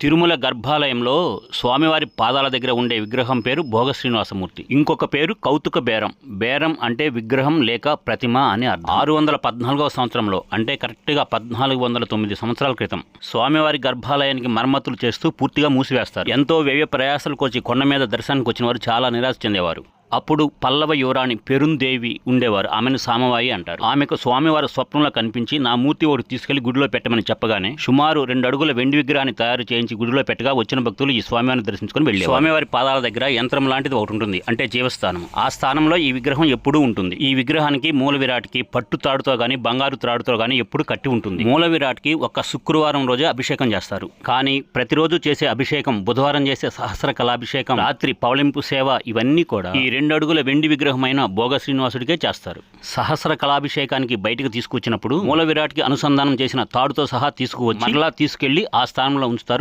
తిరుమల గర్భాలయంలో స్వామివారి పాదాల దగ్గర ఉండే విగ్రహం పేరు భోగ శ్రీనివాసమూర్తి. ఇంకొక పేరు కౌతుక బేరం. బేరం అంటే విగ్రహం లేక ప్రతిమ అని అర్థం. 614వ సంవత్సరంలో అంటే కరెక్ట్గా 1409 సంవత్సరాల క్రితం స్వామివారి గర్భాలయానికి మరమ్మతులు చేస్తూ పూర్తిగా మూసివేస్తారు. ఎంతో వ్యయ ప్రయాసాలు వచ్చి కొండ మీద దర్శనానికి వచ్చిన వారు చాలా నిరాశ చెందేవారు. అప్పుడు పల్లవ యువరాణి పెరుందేవి ఉండేవారు. ఆమెను సామవాయి అంటారు. ఆమెకు స్వామివారి స్వప్నంలో కనిపించి నా మూర్తి ఒకటి తీసుకెళ్లి గుడిలో పెట్టమని చెప్పగానే సుమారు 2 అడుగుల వెండి విగ్రహాన్ని తయారు చేయించి గుడిలో పెట్టగా వచ్చిన భక్తులు ఈ స్వామివారిని దర్శించుకుని వెళ్ళారు. స్వామివారి పాదాల దగ్గర యంత్రం లాంటిది ఒకటి ఉంటుంది, అంటే జీవస్థానం. ఆ స్థానంలో ఈ విగ్రహం ఎప్పుడూ ఉంటుంది. ఈ విగ్రహానికి మూల విరాట్కి పట్టు తాడుతో గానీ బంగారు త్రాడుతో గానీ ఎప్పుడు కట్టి ఉంటుంది. మూల విరాట్కి ఒక్క శుక్రవారం రోజే అభిషేకం చేస్తారు. కానీ ప్రతిరోజు చేసే అభిషేకం, బుధవారం చేసే సహస్ర కళాభిషేకం, రాత్రి పవళింపు సేవ ఇవన్నీ కూడా ఈ 2 అడుగుల వెండి విగ్రహమైన భోగ శ్రీనివాసుడికే చేస్తారు. సహస్ర కళాభిషేకానికి బయటకు తీసుకొచ్చినప్పుడు మూల విరాట్కి అనుసంధానం చేసిన తాడుతో సహా తీసుకువచ్చి మరలా తీసుకెళ్లి ఆ స్థానంలో ఉంచుతారు.